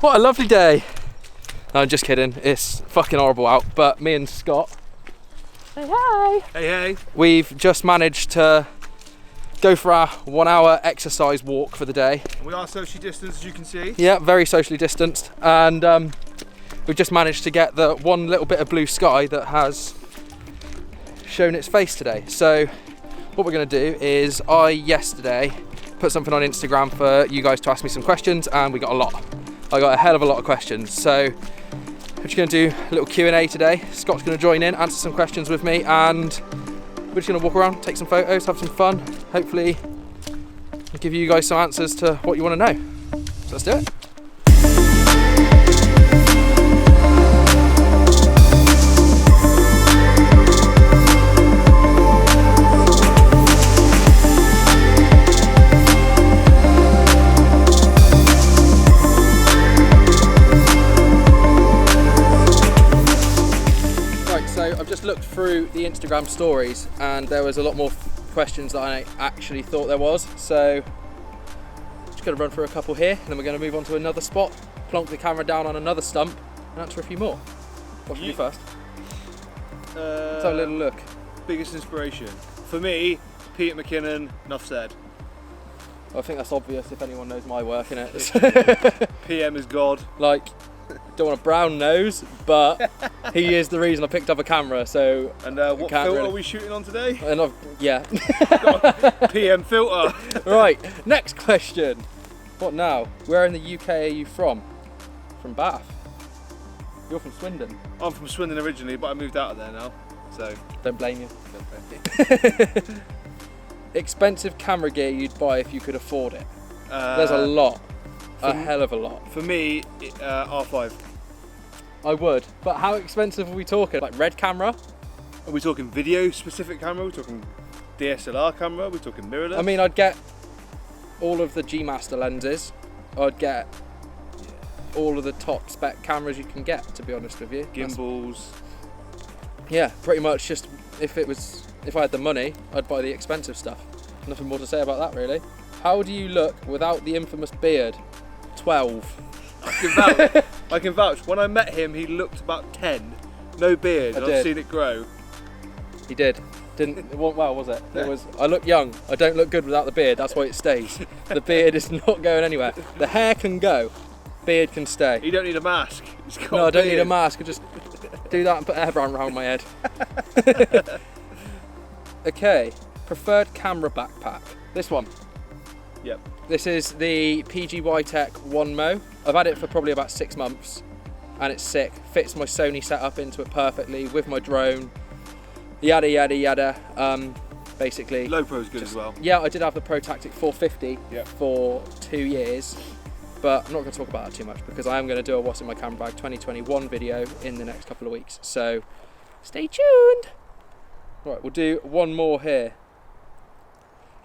what a lovely day. No, I'm just kidding. It's fucking horrible out. But me and Scott, say hi. Hey, hey. We've just managed to go for our 1 hour exercise walk for the day. We are socially distanced, as you can see. Yeah, very socially distanced. And we've just managed to get the one little bit of blue sky that has shown its face today. So what we're going to do is yesterday put something on Instagram for you guys to ask me some questions, and we got a lot. I got a hell of a lot of questions. So we're just going to do a little Q&A today. Scott's going to join in, answer some questions with me, and we're just going to walk around, take some photos, have some fun. Hopefully I'll give you guys some answers to what you want to know. So let's do it. I've just looked through the Instagram stories and there was a lot more questions than I actually thought there was, so just going to run through a couple here, and then we're going to move on to another spot, plonk the camera down on another stump and answer a few more. What should we do first? Let's have a little look. Biggest inspiration? For me, Peter McKinnon, enough said. I think that's obvious if anyone knows my work, innit? PM is God. Like, don't want a brown nose, but he is the reason I picked up a camera, so... And what filter are we shooting on today? And yeah. PM filter. Right, next question. What now? Where in the UK are you from? From Bath. You're from Swindon. I'm from Swindon originally, but I moved out of there now, so... Don't blame you. Expensive camera gear you'd buy if you could afford it? There's a lot. A hell of a lot. For me, R5. I would, but how expensive are we talking? Like red camera? Are we talking video specific camera? Are we talking DSLR camera? Are we talking mirrorless? I mean, I'd get all of the G Master lenses. I'd get all of the top spec cameras you can get, to be honest with you. Gimbals. Yeah, pretty much. Just if I had the money, I'd buy the expensive stuff. Nothing more to say about that, really. How do you look without the infamous beard? 12. I can vouch. When I met him, he looked about 10. No beard. I've seen it grow. He did. It wasn't well, was it? Yeah. It was. I look young. I don't look good without the beard. That's why it stays. The beard is not going anywhere. The hair can go. Beard can stay. You don't need a mask. No, I don't need a mask. I just do that and put a hairband around my head. Okay. Preferred camera backpack. This one. Yep. This is the PGY Tech One Mo. I've had it for probably about 6 months and it's sick. Fits my Sony setup into it perfectly with my drone. Yada yada yada. Basically. Low Pro's good as well. Yeah, I did have the ProTactic 450 for 2 years, but I'm not going to talk about that too much because I am going to do a What's in My Camera Bag 2021 video in the next couple of weeks. So stay tuned. Right, we'll do one more here.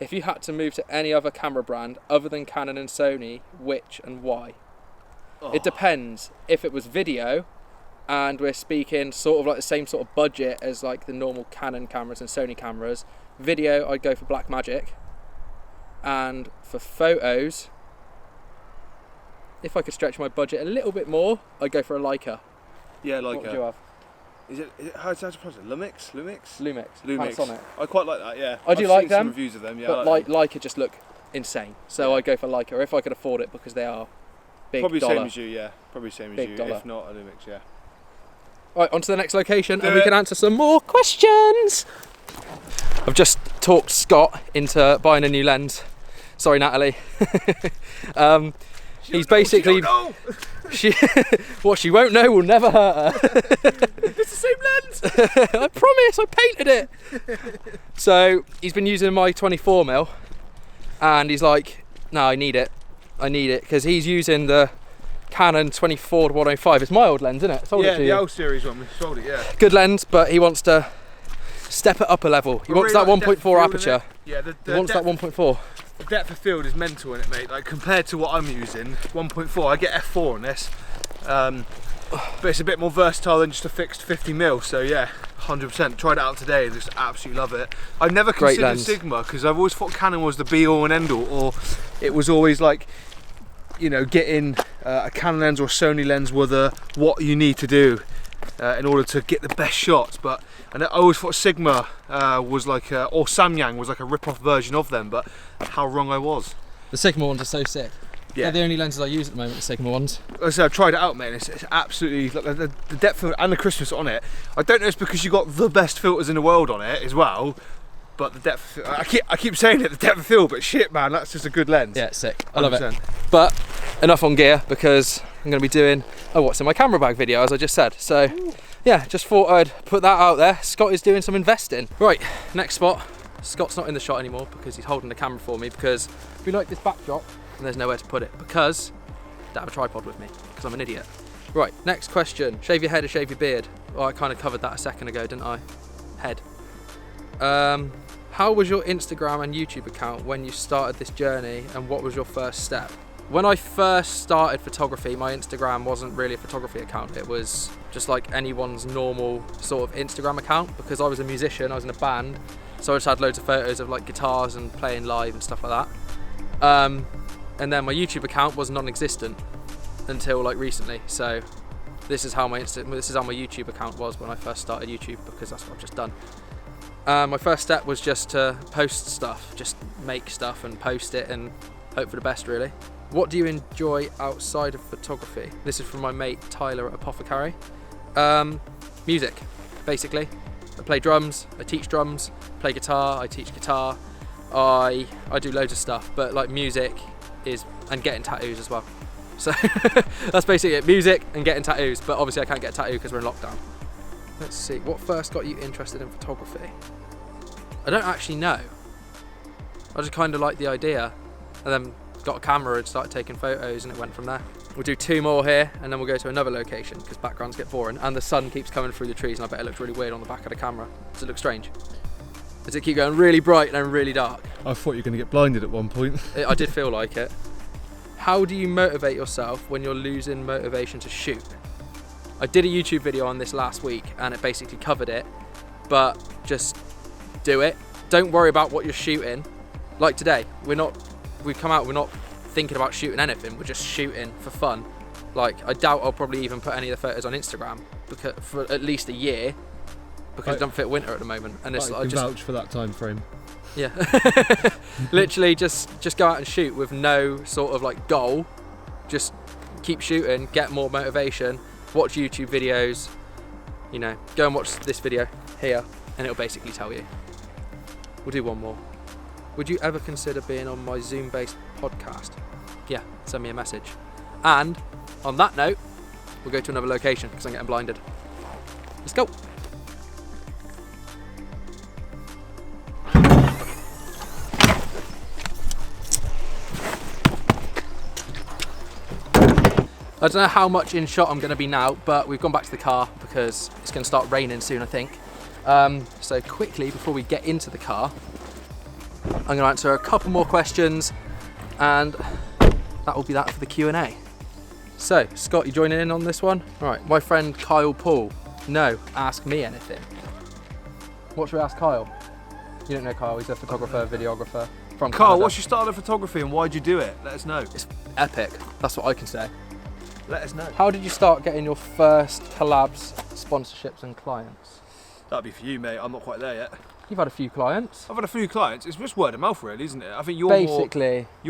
If you had to move to any other camera brand other than Canon and Sony, which and why? Oh. It depends. If it was video, and we're speaking sort of like the same sort of budget as like the normal Canon cameras and Sony cameras, video, I'd go for Blackmagic. And for photos, if I could stretch my budget a little bit more, I'd go for a Leica. Yeah, Leica. What would you have? Is it how to pronounce it? Lumix? Lumix. Panasonic. I quite like that, yeah. I do like them. Some reviews of them, yeah. But Leica just look insane. So I'd go for Leica if I could afford it because they are big Probably dollar. Same as you, yeah. Probably same as Big you. dollar. If not, a Lumix, yeah. Right, on to the next location and we can answer some more questions. I've just talked Scott into buying a new lens. Sorry, Natalie. He's basically... What she won't know will never hurt her. It's the same lens! I promise, I painted it. So he's been using my 24mm and he's like, no, I need it because he's using the Canon 24-105. It's my old lens, isn't it? Sold it to the you. L series one, we sold it, yeah. Good lens, but he wants to step it up a level. He wants that 1.4 aperture. Yeah, he wants that 1.4. The depth of field is mental in it, mate. Like compared to what I'm using, 1.4. I get f4 on this, but it's a bit more versatile than just a fixed 50mm. So yeah, 100%. Tried it out today and just absolutely love it. I've never considered Sigma because I've always thought Canon was the be all and end all, or it was always like, you know, getting a Canon lens or a Sony lens were what you need to do in order to get the best shots. And I always thought Sigma was like, or Samyang was like a rip-off version of them, but how wrong I was. The Sigma ones are so sick. Yeah. They're the only lenses I use at the moment, the Sigma ones. So I've tried it out, mate. It's absolutely, like, the depth of, and the crispness on it. I don't know if it's because you got the best filters in the world on it as well, but the depth, I keep saying it, the depth of field, but shit, man, that's just a good lens. Yeah, it's sick. I love 100%. it. But enough on gear, because I'm going to be doing what's in my camera bag video, as I just said. So yeah, just thought I'd put that out there. Scott is doing some investing. Right, next spot. Scott's not in the shot anymore because he's holding the camera for me, because we like this backdrop and there's nowhere to put it because I don't have a tripod with me because I'm an idiot. Right, next question. Shave your head or shave your beard? Oh, I kind of covered that a second ago, didn't I? Head. How was your Instagram and YouTube account when you started this journey, and what was your first step? When I first started photography, my Instagram wasn't really a photography account. It was just like anyone's normal sort of Instagram account, because I was a musician, I was in a band, so I just had loads of photos of like guitars and playing live and stuff like that. And then my YouTube account was non-existent until like recently. So this is how my YouTube account was when I first started YouTube, because that's what I've just done. My first step was just to post stuff, just make stuff and post it and hope for the best, really. What do you enjoy outside of photography? This is from my mate Tyler at Apothecary. Music, basically. I play drums, I teach drums, play guitar, I teach guitar. I do loads of stuff, but like music is, and getting tattoos as well. So that's basically it, music and getting tattoos, but obviously I can't get a tattoo because we're in lockdown. Let's see, what first got you interested in photography? I don't actually know. I just kind of liked the idea, and then got a camera and started taking photos, and it went from there. We'll do 2 more here, and then we'll go to another location, because backgrounds get boring, and the sun keeps coming through the trees, and I bet it looks really weird on the back of the camera. Does it look strange? Does it keep going really bright and then really dark? I thought you were going to get blinded at one point. I did feel like it. How do you motivate yourself when you're losing motivation to shoot? I did a YouTube video on this last week, and it basically covered it, but just do it. Don't worry about what you're shooting. Like today, we're not thinking about shooting anything, we're just shooting for fun. Like, I doubt I'll probably even put any of the photos on Instagram because for at least a year, because it doesn't fit winter at the moment. And it's I just vouch for that time frame. Yeah. Literally just go out and shoot with no sort of like goal. Just keep shooting, get more motivation, watch YouTube videos, you know, go and watch this video here and it'll basically tell you. We'll do one more. Would you ever consider being on my Zoom-based podcast? Yeah, send me a message. And on that note, we'll go to another location because I'm getting blinded. Let's go. I don't know how much in shot I'm going to be now, but we've gone back to the car because it's going to start raining soon, I think. So quickly, before we get into the car, I'm going to answer a couple more questions, and that will be that for the Q&A. So, Scott, you joining in on this one? All right, my friend Kyle Paul. No, ask me anything. What should we ask Kyle? You don't know Kyle, he's a photographer, videographer from Kyle, Canada. what's your style of photography and why'd you do it? Let us know. It's epic, that's what I can say. Let us know. How did you start getting your first collabs, sponsorships and clients? That'd be for you, mate. I'm not quite there yet. You've had a few clients. I've had a few clients. It's just word of mouth, really, isn't it? I think you're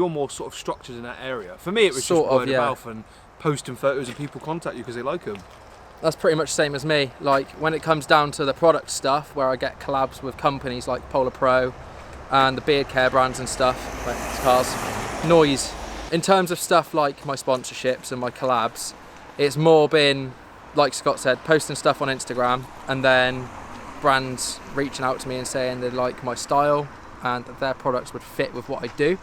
more sort of structured in that area. For me, it was just word of mouth and posting photos and people contact you because they like them. That's pretty much the same as me. Like when it comes down to the product stuff, where I get collabs with companies like Polar Pro and the beard care brands and stuff, like cars, noise. In terms of stuff like my sponsorships and my collabs, it's more been, like Scott said, posting stuff on Instagram and then brands reaching out to me and saying they like my style and that their products would fit with what I do.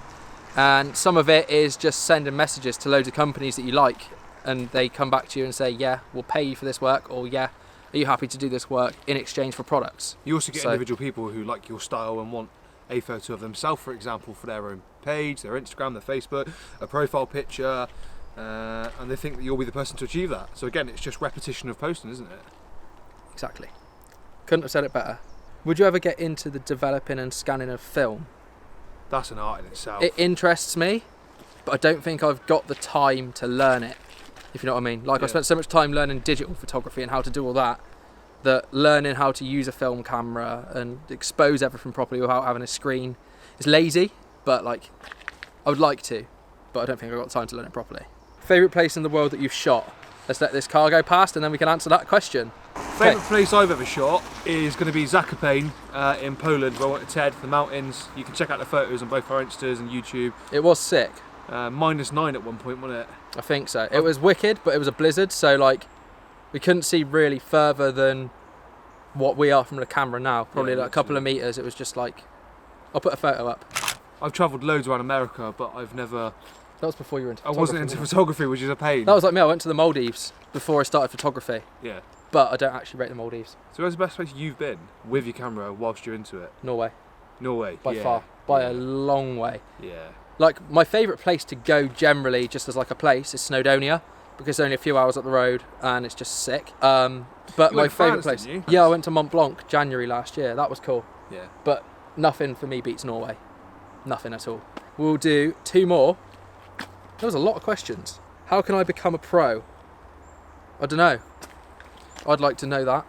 And some of it is just sending messages to loads of companies that you like, and they come back to you and say, yeah, we'll pay you for this work, or yeah, are you happy to do this work in exchange for products? You also get individual people who like your style and want a photo of themselves, for example, for their own page, their Instagram, their Facebook, a profile picture, and they think that you'll be the person to achieve that. So again, it's just repetition of posting, isn't it? Exactly. Couldn't have said it better. Would you ever get into the developing and scanning of film? That's an art in itself. It interests me, but I don't think I've got the time to learn it, if you know what I mean. Like, I spent so much time learning digital photography and how to do all that, that learning how to use a film camera and expose everything properly without having a screen is lazy, but like, I would like to, but I don't think I've got time to learn it properly. Favourite place in the world that you've shot? Let's let this car go past and then we can answer that question. Favourite place I've ever shot is going to be Zakopane in Poland, where I went to TED, the mountains. You can check out the photos on both our Instas and YouTube. It was sick. -9 at one point, wasn't it? I think so. It was wicked, but it was a blizzard, so like we couldn't see really further than what we are from the camera now. Probably like a couple of meters. It was just like, I'll put a photo up. I've travelled loads around America, but I've never... That was before you were into I photography. wasn't into photography, which is a pain. That was like me. I went to the Maldives before I started photography. Yeah. But I don't actually rate the Maldives. So where's the best place you've been with your camera whilst you're into it? Norway. Norway. By far. By a long way. Yeah. Like, my favourite place to go generally, just as like a place, is Snowdonia, because it's only a few hours up the road and it's just sick. But my favourite place... Didn't you? Yeah, I went to Mont Blanc January last year. That was cool. Yeah. But nothing for me beats Norway. Nothing at all. We'll do 2 more. There was a lot of questions. How can I become a pro? I don't know. I'd like to know that.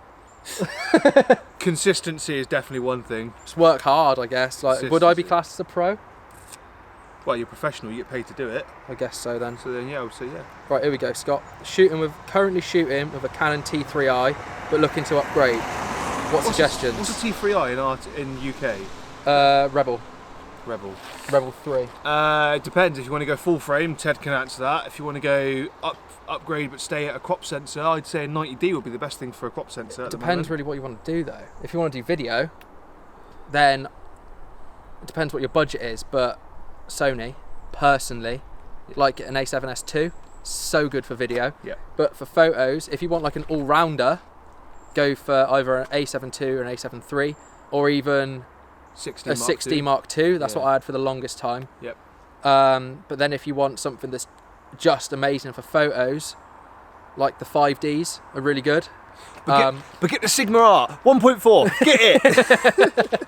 Consistency is definitely one thing. Just work hard, I guess. Like, would I be classed as a pro? Well, you're professional, you get paid to do it. I guess so then. So then, yeah, I would say yeah. Right, here we go, Scott. Currently shooting with a Canon T3i, but looking to upgrade. What suggestions? What's a T3i in UK? Rebel. Rebel 3. It depends. If you want to go full frame, Ted can answer that. If you want to go upgrade but stay at a crop sensor, I'd say a 90D would be the best thing for a crop sensor. It depends really what you want to do though. If you want to do video, then it depends what your budget is, but Sony, personally, like an A7S II, so good for video. Yeah. But for photos, if you want like an all-rounder, go for either an A7 II or an A7 III, or even a 6D Mark II. That's what I had for the longest time. Yep. But then if you want something that's just amazing for photos, like the 5Ds are really good. But get the Sigma Art 1.4. Get it.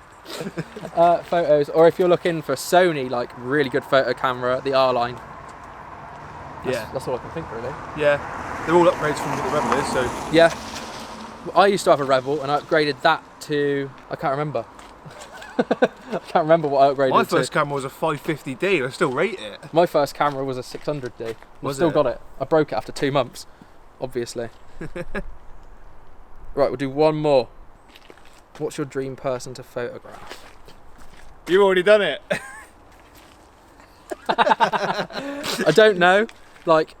Photos, or if you're looking for Sony, like really good photo camera, the R-Line. That's all I can think really. Yeah, they're all upgrades from what the Rebel is. So yeah, I used to have a Rebel and I upgraded that to, I can't remember. I can't remember what I upgraded to. My first camera was a 550D and I still rate it. My first camera was a 600D. I've still got it. I broke it after 2 months, obviously. Right, we'll do one more. What's your dream person to photograph? You've already done it. I don't know. Like,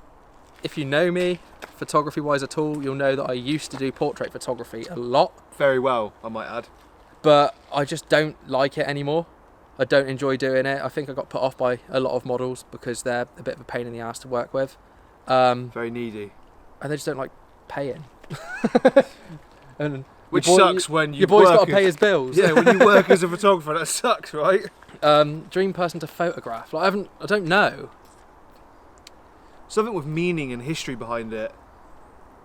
if you know me, photography-wise at all, you'll know that I used to do portrait photography a lot. Very well, I might add. But I just don't like it anymore. I don't enjoy doing it. I think I got put off by a lot of models because they're a bit of a pain in the ass to work with. Very needy. And they just don't like paying. And which sucks when you your boy's work got to pay his bills. Yeah, when you work as a photographer, that sucks, right? Dream person to photograph. Like, I don't know. Something with meaning and history behind it.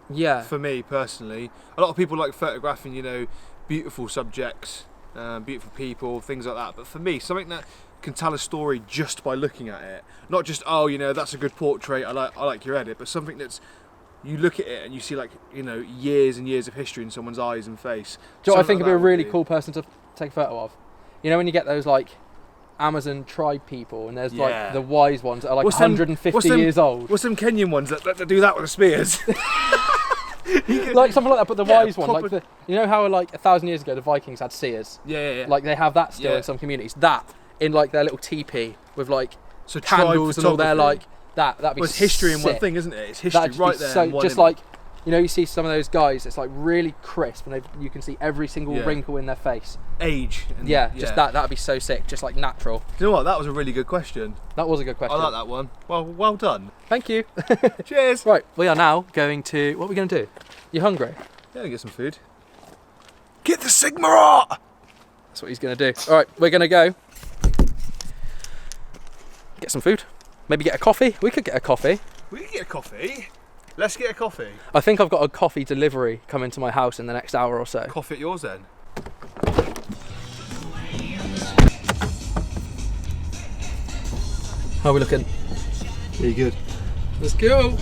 Yeah. For me personally, a lot of people like photographing, you know, beautiful subjects, beautiful people, things like that. But for me, something that can tell a story just by looking at it, not just, oh, you know, that's a good portrait, I like your edit, but something that's, you look at it and you see, like, you know, years and years of history in someone's eyes and face. Do you know what I think would be a really cool person to take a photo of? You know, when you get those like Amazon tribe people, and there's like the wise ones that are like 150 years old. What's some Kenyan ones that do that with the spears? Like something like that, but the wise one, like you know how like 1,000 years ago the Vikings had seers. Yeah. Like they have that still in some communities. That in like their little teepee with like candles and all their like that'd be it's history in one sick. thing, isn't it? It's history right there. So just like, you know, you see some of those guys, it's like really crisp, and you can see every single wrinkle in their face. Age. And just that'd be so sick, just like natural. You know what? That was a really good question. That was a good question. I like that one. Well done. Thank you. Cheers. Right, we are now going to. What are we going to do? You hungry? Yeah, get some food. Get the Sigma Art! That's what he's going to do. All right, we're going to go get some food. Maybe get a coffee. We could get a coffee. We could get a coffee. Let's get a coffee. I think I've got a coffee delivery coming to my house in the next hour or so. Coffee at yours then. How are we looking? Very good. Let's go.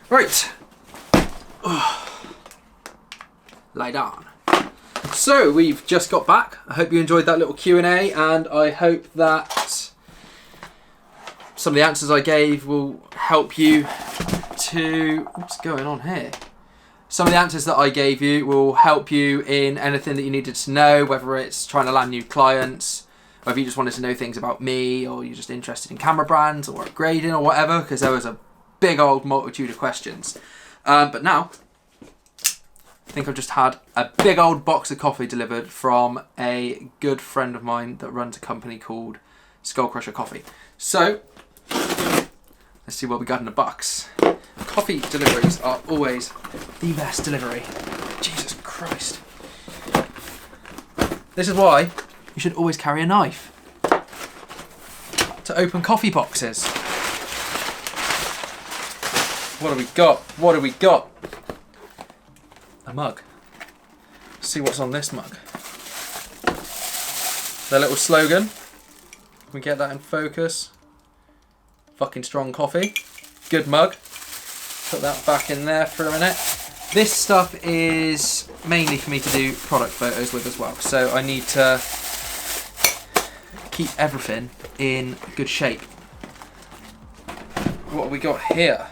Right. Lie down. So we've just got back. I hope you enjoyed that little Q&A, and I hope that some of the answers I gave will help you to... What's going on here? Some of the answers that I gave you will help you in anything that you needed to know, whether it's trying to land new clients, whether you just wanted to know things about me, or you're just interested in camera brands or upgrading or whatever, because there was a big old multitude of questions. But now, I think I've just had a big old box of coffee delivered from a good friend of mine that runs a company called Skull Crusher Coffee. So, let's see what we got in the box. Coffee deliveries are always the best delivery. Jesus Christ. This is why you should always carry a knife to open coffee boxes. What do we got? What do we got? A mug. Let's see what's on this mug. Their little slogan. Can we get that in focus? Fucking strong coffee. Good mug. Put that back in there for a minute. This stuff is mainly for me to do product photos with as well. So I need to keep everything in good shape. What have we got here?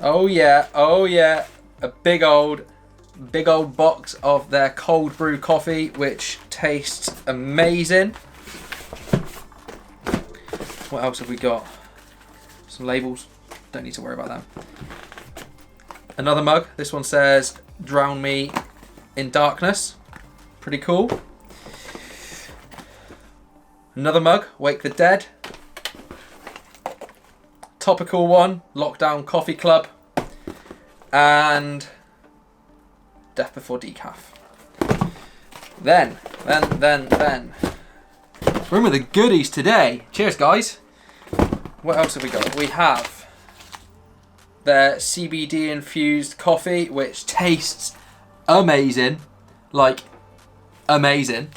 Oh yeah, a big old box of their cold brew coffee, which tastes amazing. What else have we got? Some labels, don't need to worry about them. Another mug, this one says, "Drown me in darkness." Pretty cool. Another mug, "Wake the Dead." Topical one, "Lockdown Coffee Club," and "Death Before Decaf." Then. We're in with the goodies today. Cheers, guys. What else have we got? We have their CBD infused coffee, which tastes amazing. Like, amazing.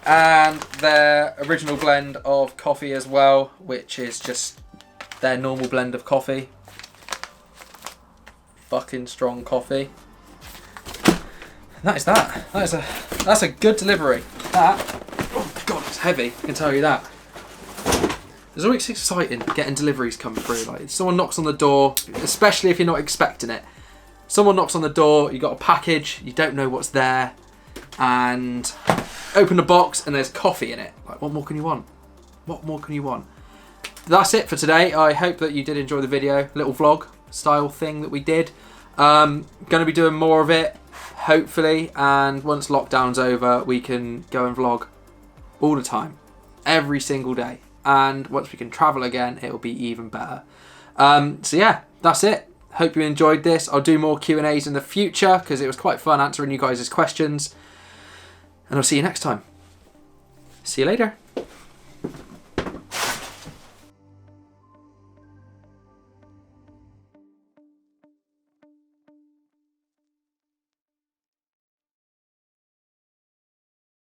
And their original blend of coffee as well, which is just their normal blend of coffee. Fucking strong coffee. And that is that. That's a good delivery. That, oh god, it's heavy, I can tell you that. It's always exciting getting deliveries come through. Like, someone knocks on the door, especially if you're not expecting it. Someone knocks on the door, you got a package, you don't know what's there, and open the box and there's coffee in it. Like, what more can you want? What more can you want? That's it for today. I hope that you did enjoy the video, little vlog style thing that we did. Going to be doing more of it, hopefully, and once lockdown's over, we can go and vlog all the time, every single day. And once we can travel again, it'll be even better. So yeah, that's it. Hope you enjoyed this. I'll do more Q&As in the future because it was quite fun answering you guys' questions. And I'll see you next time. See you later.